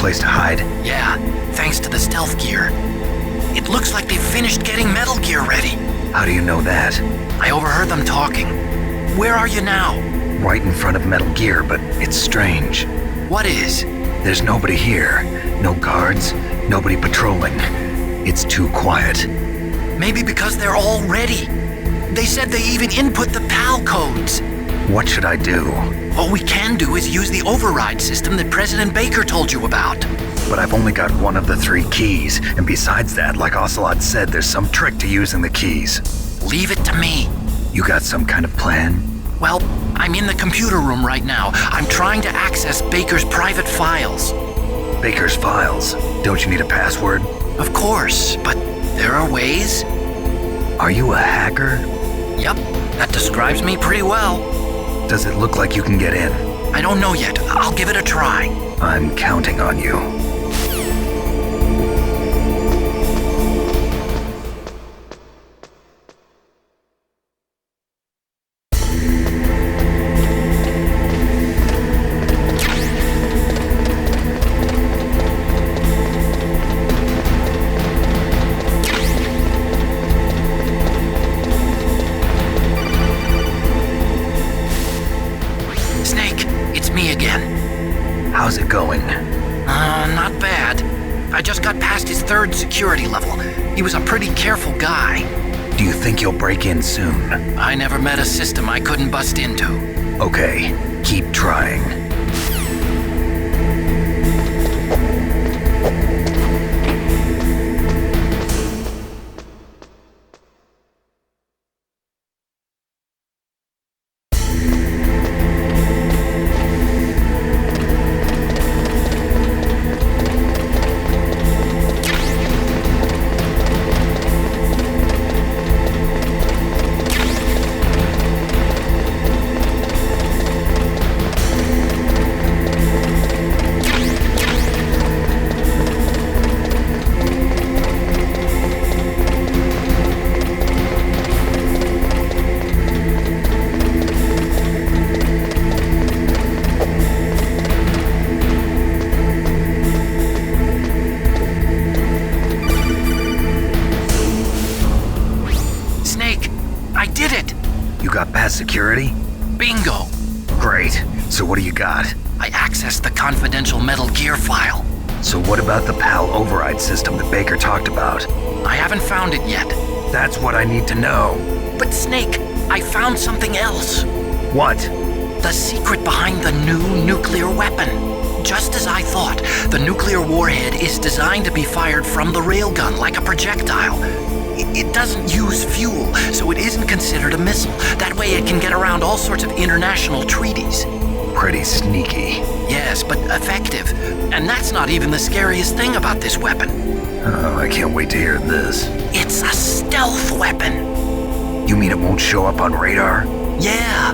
place to hide? Yeah, thanks to the stealth gear. It looks like they've finished getting Metal Gear ready. How do you know that? I overheard them talking. Where are you now? Right in front of Metal Gear, but it's strange. What is? There's nobody here. No guards, nobody patrolling. It's too quiet. Maybe because they're all ready. They said they even input the PAL codes. What should I do? What we can do is use the override system that President Baker told you about. But I've only got one of the 3 keys, and besides that, like Ocelot said, there's some trick to using the keys. Leave it to me. You got some kind of plan? Well, I'm in the computer room right now. I'm trying to access Baker's private files. Baker's files? Don't you need a password? Of course, but there are ways. Are you a hacker? Yep, that describes me pretty well. Does it look like you can get in? I don't know yet. I'll give it a try. I'm counting on you. How's it going? Not bad. I just got past his 3rd security level. He was a pretty careful guy. Do you think you'll break in soon? I never met a system I couldn't bust into. Okay, keep trying. Got past security? Bingo! Great. So what do you got? I accessed the confidential Metal Gear file. So what about the PAL override system that Baker talked about? I haven't found it yet. That's what I need to know. But Snake, I found something else. What? The secret behind the new nuclear weapon. Just as I thought, the nuclear warhead is designed to be fired from the railgun like a projectile. It doesn't use fuel, so it isn't considered a missile. That way it can get around all sorts of international treaties. Pretty sneaky. Yes, but effective. And that's not even the scariest thing about this weapon. Oh, I can't wait to hear this. It's a stealth weapon. You mean it won't show up on radar? Yeah.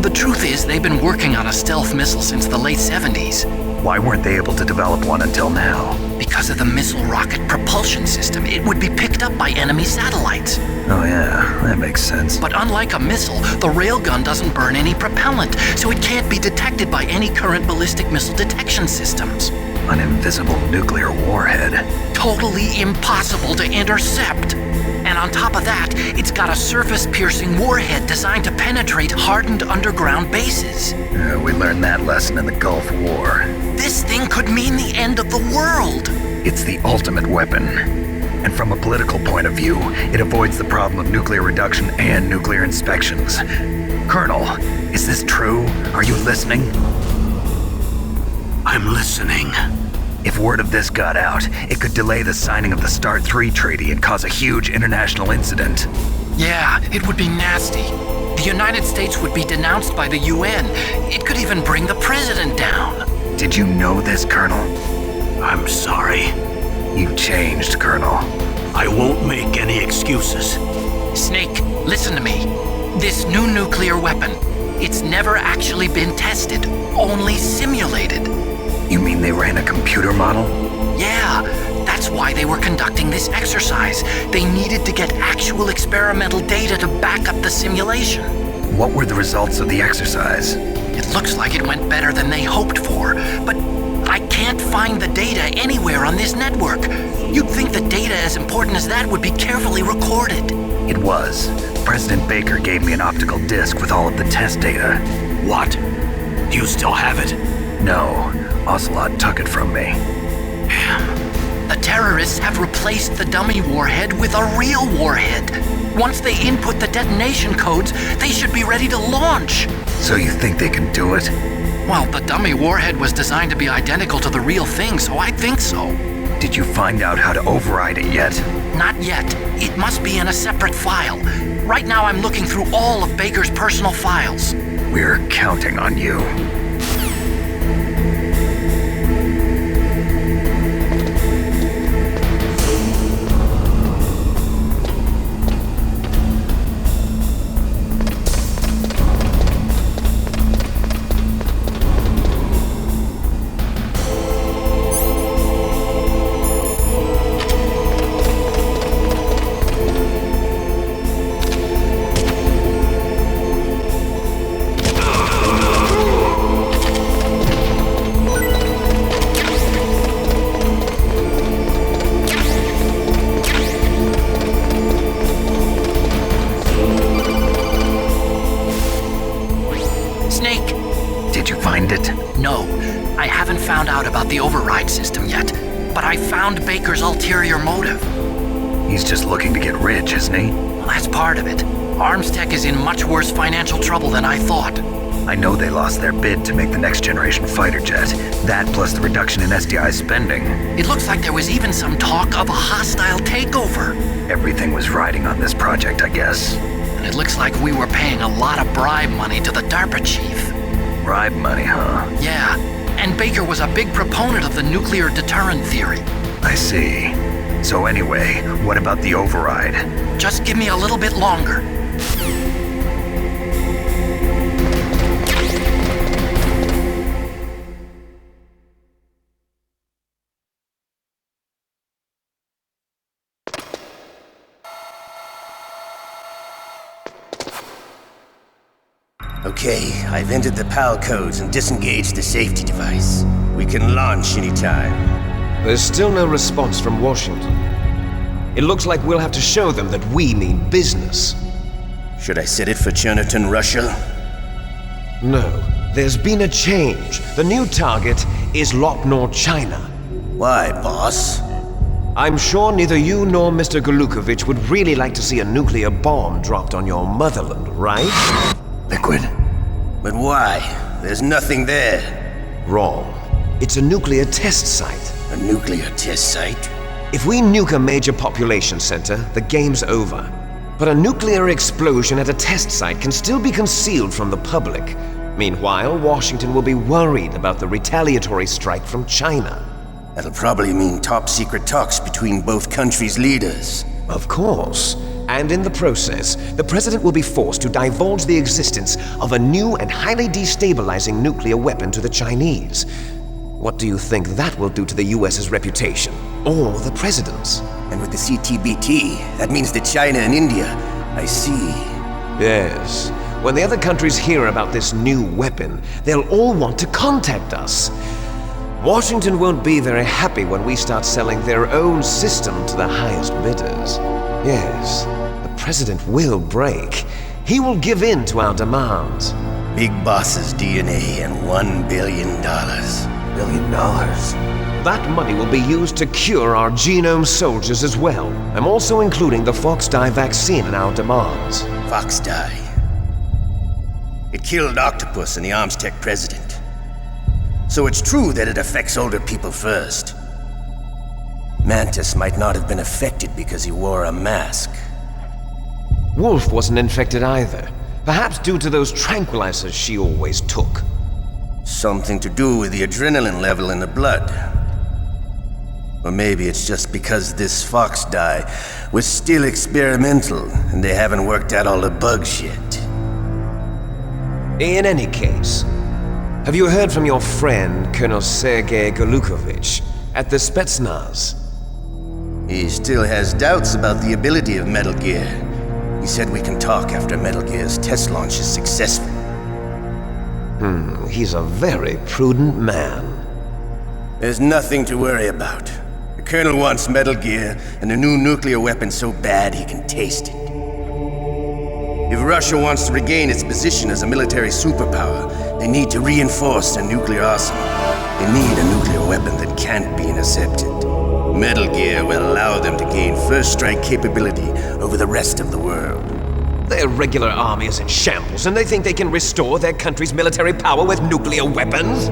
The truth is, they've been working on a stealth missile since the late 70s. Why weren't they able to develop one until now? Because of the missile rocket propulsion system. It would be picked up by enemy satellites. Oh yeah, that makes sense. But unlike a missile, the railgun doesn't burn any propellant, so it can't be detected by any current ballistic missile detection systems. An invisible nuclear warhead. Totally impossible to intercept. And on top of that, it's got a surface-piercing warhead designed to penetrate hardened underground bases. We learned that lesson in the Gulf War. This thing could mean the end of the world. It's the ultimate weapon. And from a political point of view, it avoids the problem of nuclear reduction and nuclear inspections. Colonel, is this true? Are you listening? I'm listening. If word of this got out, it could delay the signing of the START 3 treaty and cause a huge international incident. Yeah, it would be nasty. The United States would be denounced by the UN. It could even bring the president down. Did you know this, Colonel? I'm sorry. You've changed, Colonel. I won't make any excuses. Snake, listen to me. This new nuclear weapon, it's never actually been tested, only simulated. You mean they ran a computer model? Yeah, that's why they were conducting this exercise. They needed to get actual experimental data to back up the simulation. What were the results of the exercise? It looks like it went better than they hoped for, but I can't find the data anywhere on this network. You'd think the data as important as that would be carefully recorded. It was. President Baker gave me an optical disc with all of the test data. What? Do you still have it? No, Ocelot took it from me. The terrorists have replaced the dummy warhead with a real warhead. Once they input the detonation codes, they should be ready to launch. So you think they can do it? Well, the dummy warhead was designed to be identical to the real thing, so I think so. Did you find out how to override it yet? Not yet. It must be in a separate file. Right now I'm looking through all of Baker's personal files. We're counting on you. No, I haven't found out about the override system yet, but I found Baker's ulterior motive. He's just looking to get rich, isn't he? Well, that's part of it. Armstech is in much worse financial trouble than I thought. I know they lost their bid to make the next generation fighter jet. That plus the reduction in SDI spending. It looks like there was even some talk of a hostile takeover. Everything was riding on this project, I guess. And it looks like we were paying a lot of bribe money to the DARPA chief. Bribe money, huh? Yeah, and Baker was a big proponent of the nuclear deterrent theory. I see. So anyway, what about the override? Just give me a little bit longer. Okay, I've entered the PAL codes and disengaged the safety device. We can launch anytime. There's still no response from Washington. It looks like we'll have to show them that we mean business. Should I set it for Cherniton, Russia? No, there's been a change. The new target is Lopnor, China. Why, boss? I'm sure neither you nor Mr. Golukovich would really like to see a nuclear bomb dropped on your motherland, right? Liquid. But why? There's nothing there. Wrong. It's a nuclear test site. A nuclear test site? If we nuke a major population center, the game's over. But a nuclear explosion at a test site can still be concealed from the public. Meanwhile, Washington will be worried about the retaliatory strike from China. That'll probably mean top-secret talks between both countries' leaders. Of course. And in the process, the president will be forced to divulge the existence of a new and highly destabilizing nuclear weapon to the Chinese. What do you think that will do to the US's reputation? Or the president's? And with the CTBT, that means that China and India. I see. Yes. When the other countries hear about this new weapon, they'll all want to contact us. Washington won't be very happy when we start selling their own system to the highest bidders. Yes, the president will break. He will give in to our demands. Big boss's DNA and $1 billion. $1 billion? That money will be used to cure our genome soldiers as well. I'm also including the Fox-Die vaccine in our demands. Fox-Die? It killed Octopus and the Armstech president. So it's true that it affects older people first. Mantis might not have been affected because he wore a mask. Wolf wasn't infected either. Perhaps due to those tranquilizers she always took. Something to do with the adrenaline level in the blood. Or maybe it's just because this Fox-Die was still experimental and they haven't worked out all the bugs yet. In any case, have you heard from your friend, Colonel Sergei Golukovich, at the Spetsnaz? He still has doubts about the ability of Metal Gear. He said we can talk after Metal Gear's test launch is successful. He's a very prudent man. There's nothing to worry about. The Colonel wants Metal Gear and a new nuclear weapon so bad he can taste it. If Russia wants to regain its position as a military superpower, they need to reinforce their nuclear arsenal. They need a nuclear weapon that can't be intercepted. Metal Gear will allow them to gain first strike capability over the rest of the world. Their regular army is in shambles, and they think they can restore their country's military power with nuclear weapons?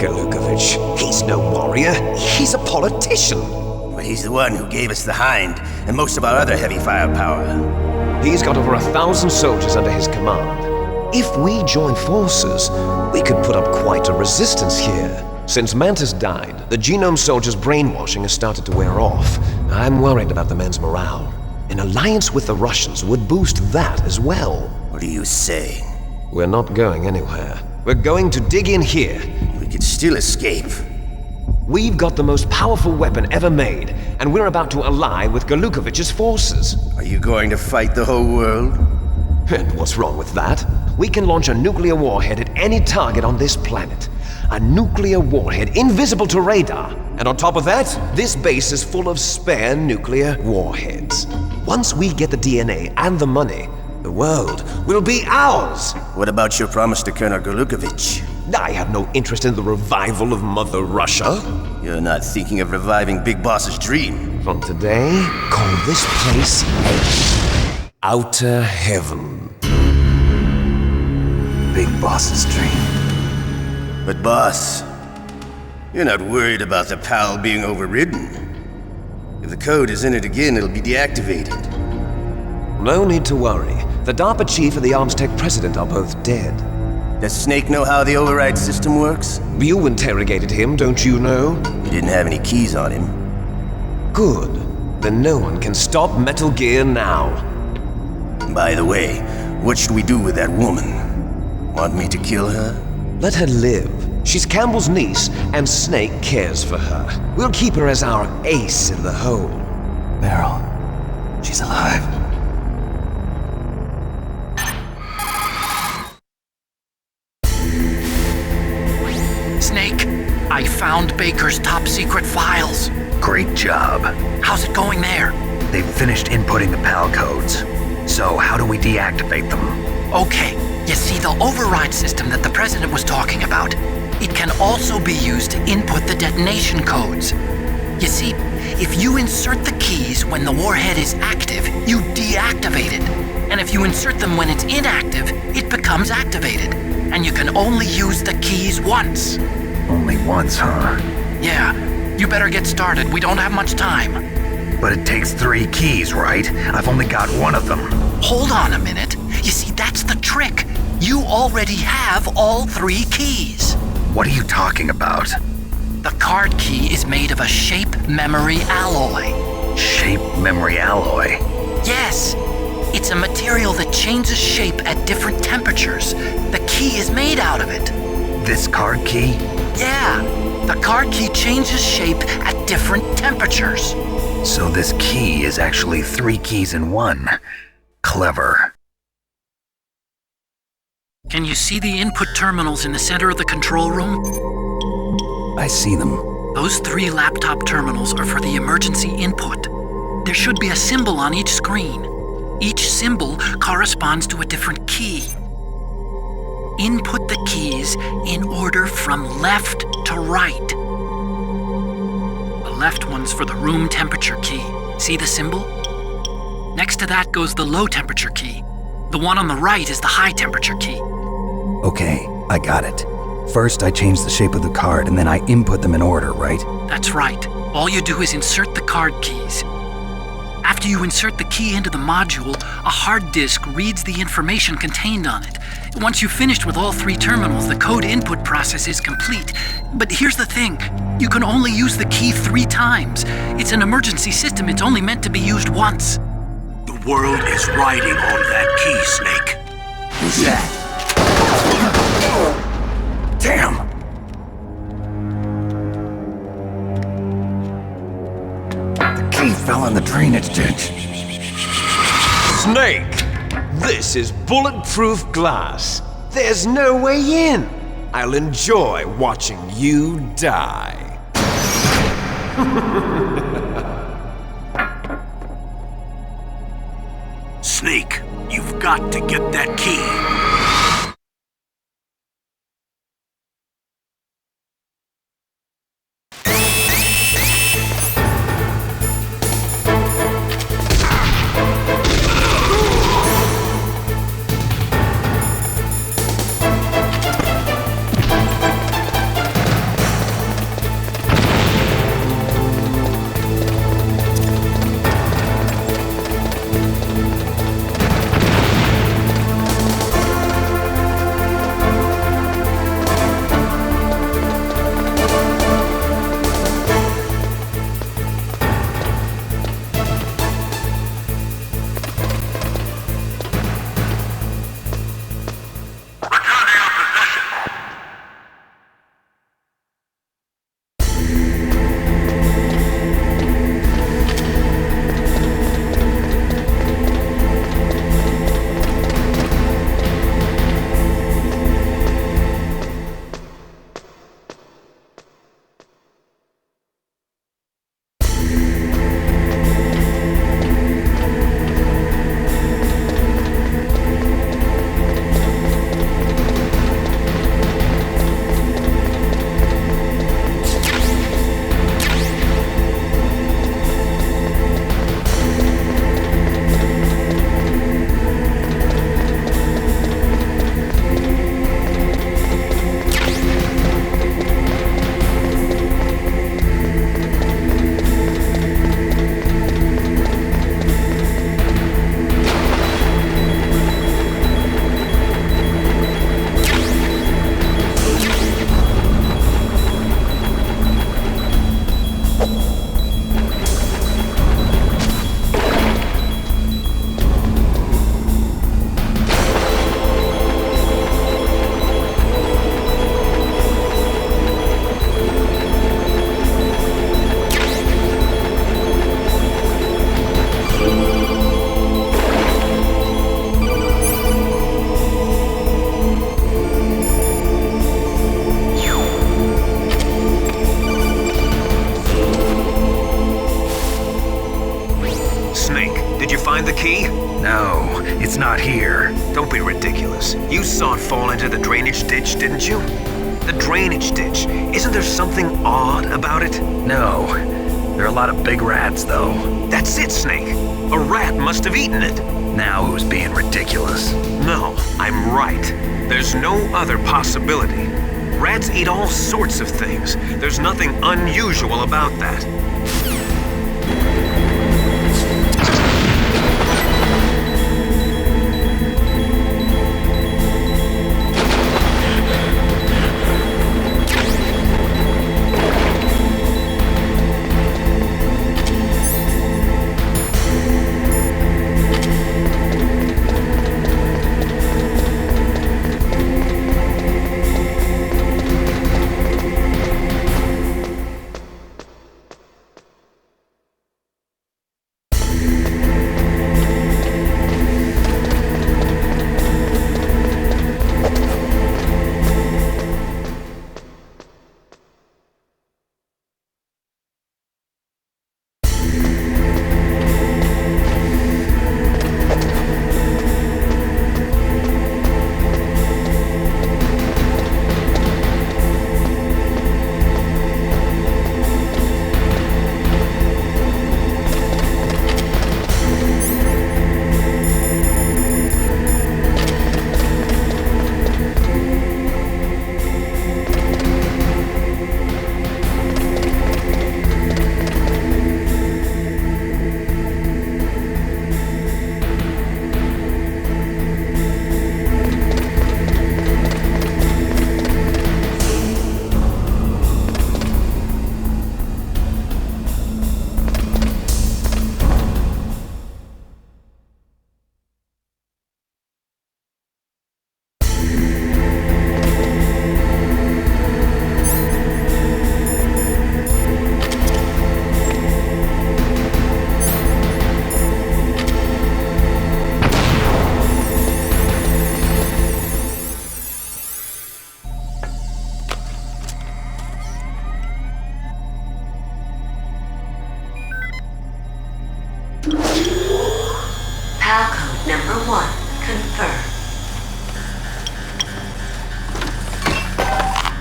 Galukovich, he's no warrior. He's a politician. But he's the one who gave us the Hind and most of our other heavy firepower. He's got over 1,000 soldiers under his command. If we join forces, we could put up quite a resistance here. Since Mantis died, the Genome Soldier's brainwashing has started to wear off. I'm worried about the men's morale. An alliance with the Russians would boost that as well. What are you saying? We're not going anywhere. We're going to dig in here. We could still escape. We've got the most powerful weapon ever made, and we're about to ally with Galukovich's forces. Are you going to fight the whole world? And what's wrong with that? We can launch a nuclear warhead at any target on this planet. A nuclear warhead invisible to radar. And on top of that, this base is full of spare nuclear warheads. Once we get the DNA and the money, the world will be ours! What about your promise to Colonel Galukovich? I have no interest in the revival of Mother Russia. You're not thinking of reviving Big Boss's dream. From today, call this place Outer Heaven. Big Boss's dream. But boss, you're not worried about the PAL being overridden. If the code is in it again, it'll be deactivated. No need to worry. The DARPA chief and the ArmsTech president are both dead. Does Snake know how the override system works? You interrogated him, don't you know? He didn't have any keys on him. Good. Then no one can stop Metal Gear now. By the way, what should we do with that woman? Want me to kill her? Let her live. She's Campbell's niece, and Snake cares for her. We'll keep her as our ace in the hole. Meryl, she's alive. Snake, I found Baker's top secret files. Great job. How's it going there? They've finished inputting the PAL codes. So how do we deactivate them? Okay, you see the override system that the president was talking about? It can also be used to input the detonation codes. You see, if you insert the keys when the warhead is active, you deactivate it. And if you insert them when it's inactive, it becomes activated. And you can only use the keys once. Only once, huh? Yeah, you better get started. We don't have much time. But it takes 3 keys, right? I've only got one of them. Hold on a minute. You see, that's the trick. You already have all 3 keys. What are you talking about? The card key is made of a shape memory alloy. Shape memory alloy? Yes. It's a material that changes shape at different temperatures. The key is made out of it. This card key? Yeah. The card key changes shape at different temperatures. So this key is actually 3 keys in one. Clever. Can you see the input terminals in the center of the control room? I see them. Those 3 laptop terminals are for the emergency input. There should be a symbol on each screen. Each symbol corresponds to a different key. Input the keys in order from left to right. The left one's for the room temperature key. See the symbol? Next to that goes the low temperature key. The one on the right is the high temperature key. Okay, I got it. First, I change the shape of the card, and then I input them in order, right? That's right. All you do is insert the card keys. After you insert the key into the module, a hard disk reads the information contained on it. Once you've finished with all 3 terminals, the code input process is complete. But here's the thing. You can only use the key 3 times. It's an emergency system. It's only meant to be used once. The world is riding on that key, Snake. Who's that? Damn! The key fell in the drainage ditch. Snake! This is bulletproof glass. There's no way in. I'll enjoy watching you die. Snake, you've got to get that key. find the key? No, it's not here. Don't be ridiculous. You saw it fall into the drainage ditch, didn't you? The drainage ditch. Isn't there something odd about it? No. There are a lot of big rats, though. That's it, Snake. A rat must have eaten it. Now who's being ridiculous? No, I'm right. There's no other possibility. Rats eat all sorts of things. There's nothing unusual about that. 1 confirmed.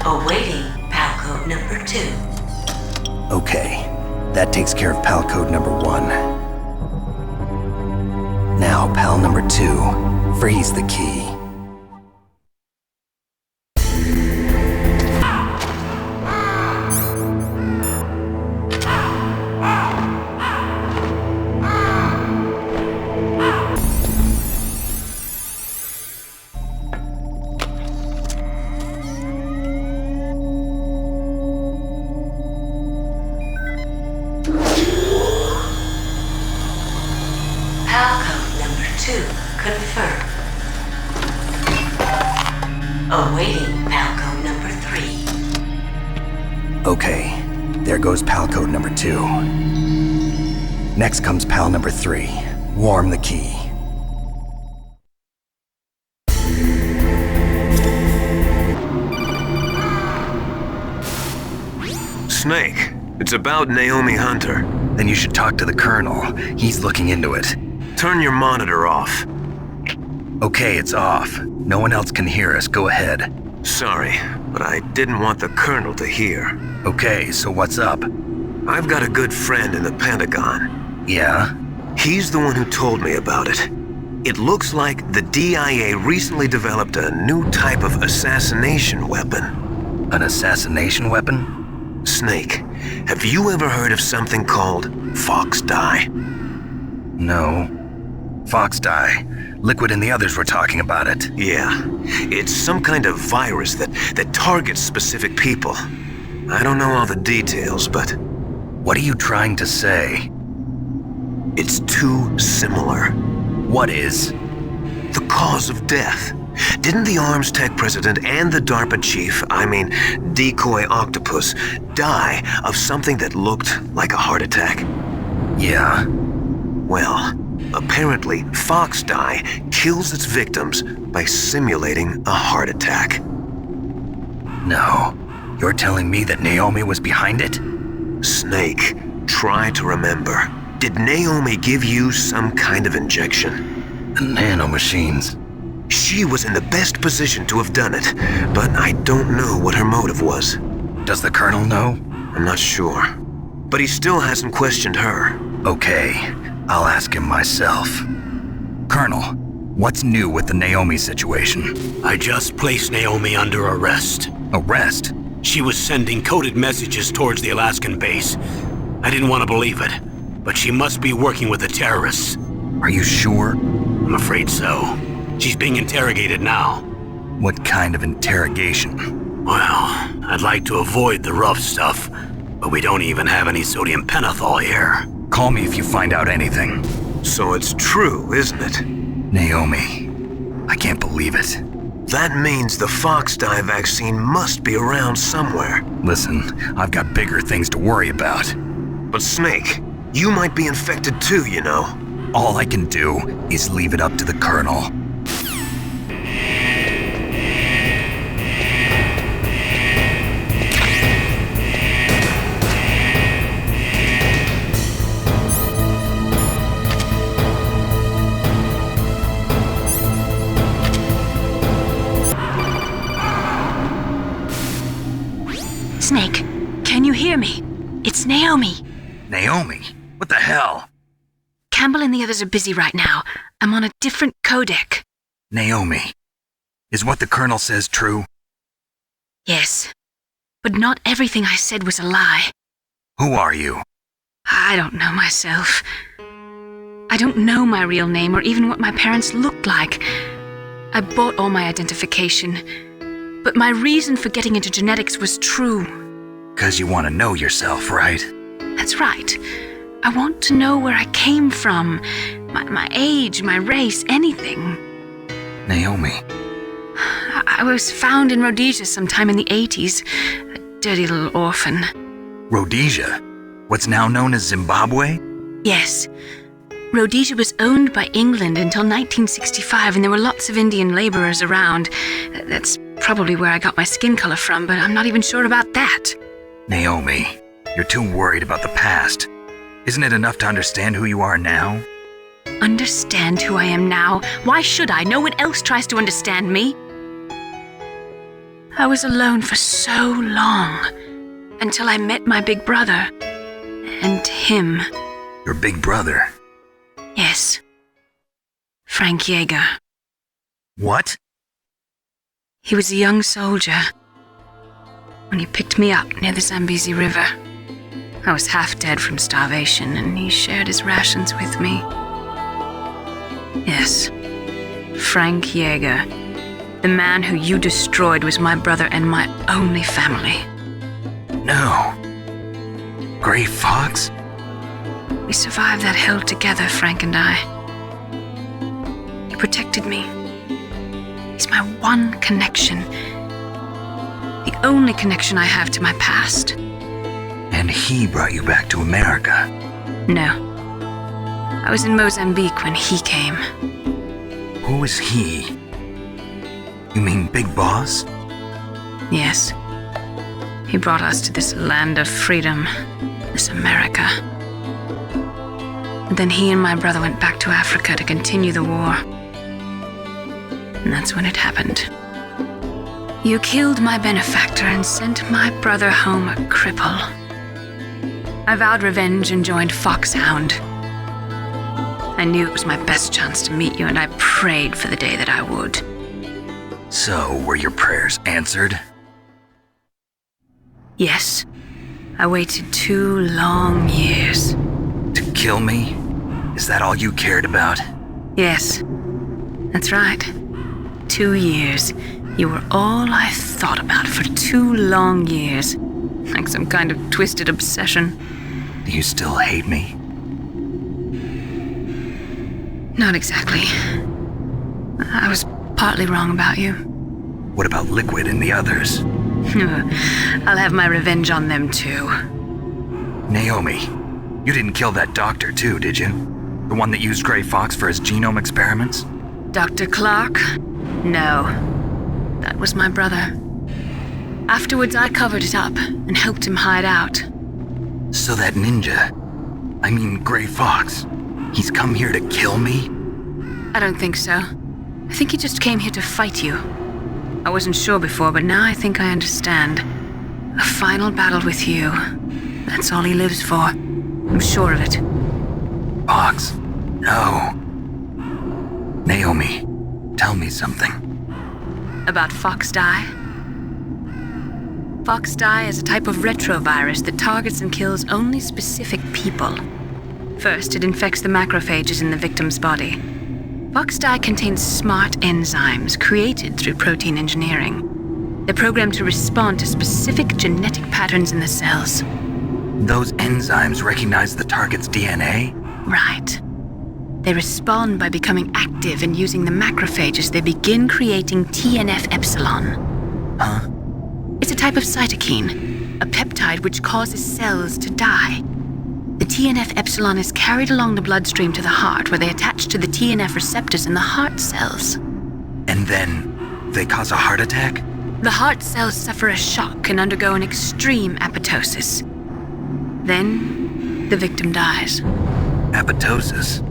Awaiting PAL code number 2. Okay, that takes care of PAL code number 1. Now, PAL number 2, freeze the key. PAL code number 2 confirmed. Awaiting PAL code number 3. Okay, there goes PAL code number 2. Next comes PAL number 3. Warm the key. Snake, it's about Naomi Hunter. Then you should talk to the Colonel. He's looking into it. Turn your monitor off. Okay, it's off. No one else can hear us. Go ahead. Sorry, but I didn't want the Colonel to hear. Okay, so what's up? I've got a good friend in the Pentagon. Yeah? He's the one who told me about it. It looks like the DIA recently developed a new type of assassination weapon. An assassination weapon? Snake, have you ever heard of something called Fox Dye? No. Fox dye. Liquid and the others were talking about it. Yeah, it's some kind of virus that targets specific people. I don't know all the details, but What are you trying to say? it's too similar. What is? The cause of death. Didn't the Arms Tech president and the DARPA chief, Decoy Octopus, die of something that looked like a heart attack? Yeah. Well, apparently Fox Dye kills its victims by simulating a heart attack. No. You're telling me that Naomi was behind it? Snake, try to remember. Did Naomi give you some kind of injection? The nanomachines. She was in the best position to have done it, but I don't know what her motive was. Does the Colonel know? I'm not sure. But he still hasn't questioned her. Okay, I'll ask him myself. Colonel, what's new with the Naomi situation? I just placed Naomi under arrest. Arrest? She was sending coded messages towards the Alaskan base. I didn't want to believe it, but she must be working with the terrorists. Are you sure? I'm afraid so. She's being interrogated now. What kind of interrogation? Well, I'd like to avoid the rough stuff, but we don't even have any sodium pentothal here. Call me if you find out anything. So it's true, isn't it? Naomi, I can't believe it. That means the Fox Dye vaccine must be around somewhere. Listen, I've got bigger things to worry about. But Snake, you might be infected too, you know. All I can do is leave it up to the Colonel. Snake, can you hear me? It's Naomi. Naomi? What the hell? Campbell and the others are busy right now. I'm on a different codec. Naomi, is what the Colonel says true? Yes, but not everything I said was a lie. Who are you? I don't know myself. I don't know my real name or even what my parents looked like. I bought all my identification, but my reason for getting into genetics was true. 'Cause you want to know yourself, right? That's right. I want to know where I came from, my age, my race, anything. Naomi, I was found in Rhodesia sometime in the 80s, a dirty little orphan. Rhodesia? What's now known as Zimbabwe? Yes. Rhodesia was owned by England until 1965, and there were lots of Indian laborers around. That's probably where I got my skin color from, but I'm not even sure about that. Naomi, you're too worried about the past. Isn't it enough to understand who you are now? understand who I am now? Why should I? No one else tries to understand me. I was alone for so long, until I met my big brother. And him. Your big brother? Yes. Frank Yeager. What? He was a young soldier when he picked me up near the Zambezi River. I was half dead from starvation, and he shared his rations with me. Yes, Frank Yeager. The man who you destroyed was my brother and my only family. No. Gray Fox? We survived that hell together, Frank and I. He protected me. He's my one connection. The only connection I have to my past. And he brought you back to America? No. I was in Mozambique when he came. Who is he? You mean Big Boss? Yes. He brought us to this land of freedom, this America. And then he and my brother went back to Africa to continue the war. And that's when it happened. You killed my benefactor and sent my brother home a cripple. I vowed revenge and joined Foxhound. I knew it was my best chance to meet you, and I prayed for the day that I would. So, were your prayers answered? Yes. I waited 2 long years. To kill me? Is that all you cared about? Yes. That's right. 2 years. You were all I thought about for 2 long years. Like some kind of twisted obsession. Do you still hate me? Not exactly. I was partly wrong about you. What about Liquid and the others? I'll have my revenge on them too. Naomi, you didn't kill that doctor too, did you? The one that used Gray Fox for his genome experiments? Dr. Clark? No. That was my brother. Afterwards, I covered it up and helped him hide out. So that ninja, I mean Gray Fox, he's come here to kill me? I don't think so. I think he just came here to fight you. I wasn't sure before, but now I think I understand. A final battle with you. That's all he lives for. I'm sure of it. Fox, no. Naomi, tell me something. About Fox Die? Fox Die is a type of retrovirus that targets and kills only specific people. First, it infects the macrophages in the victim's body. Fox Die contains smart enzymes created through protein engineering. They're programmed to respond to specific genetic patterns in the cells. Those enzymes recognize the target's DNA? Right. They respond by becoming active and using the macrophages. They begin creating TNF-epsilon. Huh? It's a type of cytokine, a peptide which causes cells to die. The TNF-epsilon is carried along the bloodstream to the heart, where they attach to the TNF receptors in the heart cells. And then they cause a heart attack? The heart cells suffer a shock and undergo an extreme apoptosis. Then, the victim dies. Apoptosis?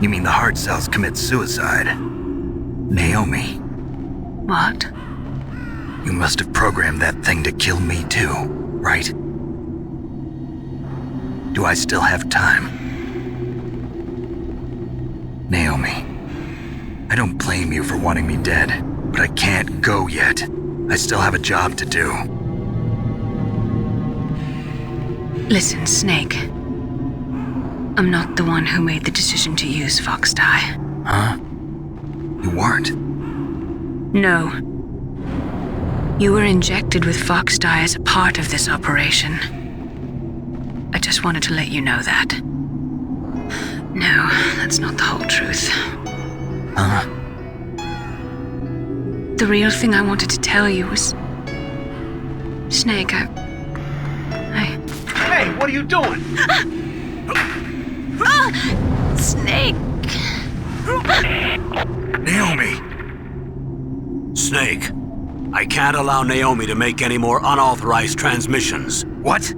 You mean the heart cells commit suicide? Naomi. What? You must have programmed that thing to kill me too, right? Do I still have time? Naomi, I don't blame you for wanting me dead, but I can't go yet. I still have a job to do. Listen, Snake. I'm not the one who made the decision to use Fox Die. Huh? You weren't? No. You were injected with Fox Die as a part of this operation. I just wanted to let you know that. No, that's not the whole truth. Huh? The real thing I wanted to tell you was... Snake, I... Hey, what are you doing? Snake! Naomi! Snake, I can't allow Naomi to make any more unauthorized transmissions. What?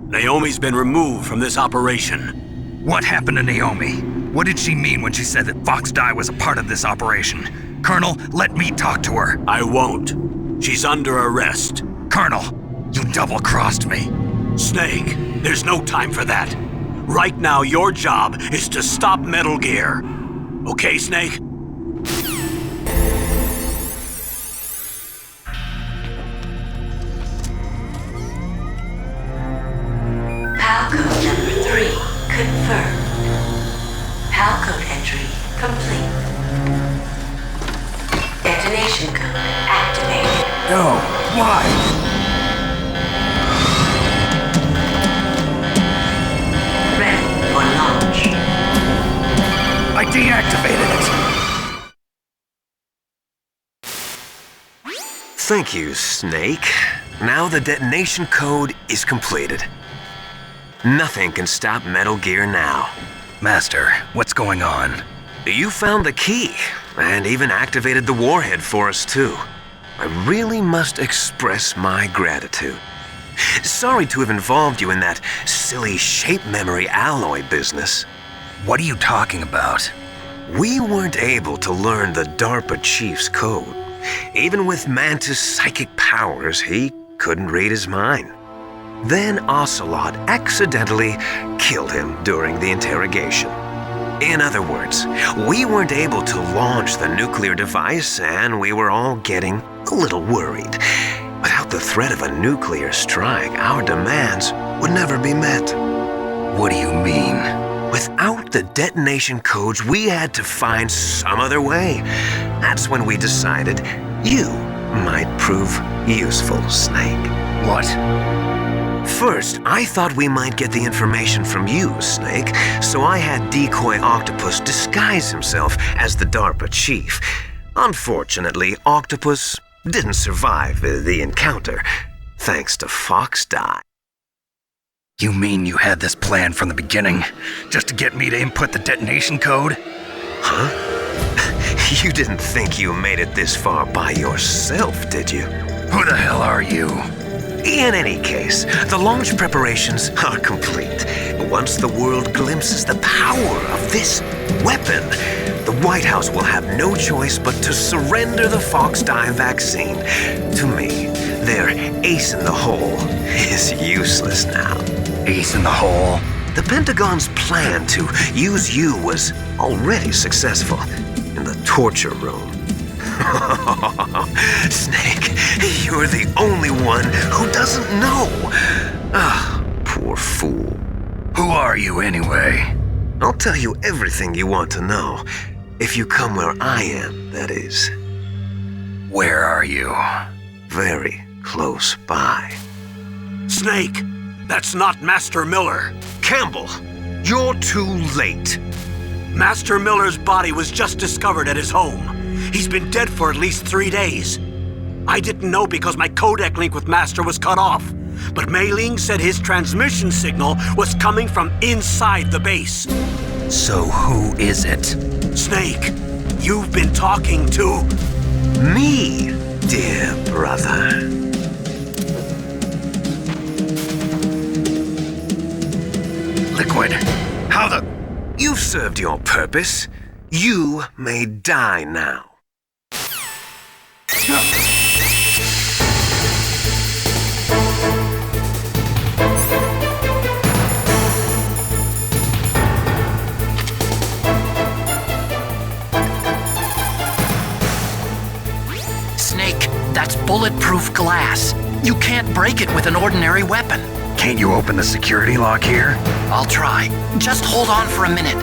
Naomi's been removed from this operation. What happened to Naomi? What did she mean when she said that Fox Die was a part of this operation? Colonel, let me talk to her. I won't. She's under arrest. Colonel, you double-crossed me. Snake, there's no time for that. Right now, your job is to stop Metal Gear. Okay, Snake? PAL code number 3 confirmed. PAL code entry complete. Detonation code activated. No, why? Ready for launch. I deactivated it. Thank you, Snake. Now the detonation code is completed. Nothing can stop Metal Gear now. Master, what's going on? You found the key, and even activated the warhead for us, too. I really must express my gratitude. Sorry to have involved you in that silly shape memory alloy business. What are you talking about? We weren't able to learn the DARPA chief's code. Even with Mantis' psychic powers, he couldn't read his mind. Then Ocelot accidentally killed him during the interrogation. In other words, we weren't able to launch the nuclear device, and we were all getting a little worried. Without the threat of a nuclear strike, our demands would never be met. What do you mean? Without the detonation codes, we had to find some other way. That's when we decided you might prove useful, Snake. What? First, I thought we might get the information from you, Snake, so I had Decoy Octopus disguise himself as the DARPA chief. Unfortunately, Octopus didn't survive the encounter, thanks to Fox Die. You mean you had this plan from the beginning, just to get me to input the detonation code? Huh? You didn't think you made it this far by yourself, did you? Who the hell are you? In any case, the launch preparations are complete. Once the world glimpses the power of this weapon, the White House will have no choice but to surrender the Fox Die vaccine to me. Their ace in the hole is useless now. Ace in the hole? The Pentagon's plan to use you was already successful in the torture room. Snake, you're the only one who doesn't know. Ah, poor fool. Who are you anyway? I'll tell you everything you want to know. If you come where I am, that is. Where are you? Very close by. Snake, that's not Master Miller. Campbell, you're too late. Master Miller's body was just discovered at his home. He's been dead for at least 3 days. I didn't know because my codec link with Master was cut off. But Mei Ling said his transmission signal was coming from inside the base. So who is it? Snake, you've been talking to... Me, dear brother. Liquid, how the... You've served your purpose. You may die now. Snake, that's bulletproof glass. You can't break it with an ordinary weapon. Can't you open the security lock here? I'll try. Just hold on for a minute.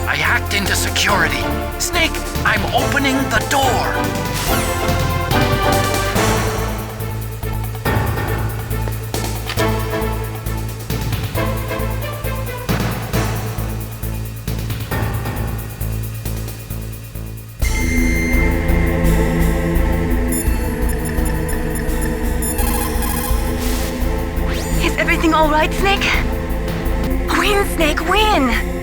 I hacked into security. Snake, I'm opening the door. Is everything all right, Snake? Win, Snake, win!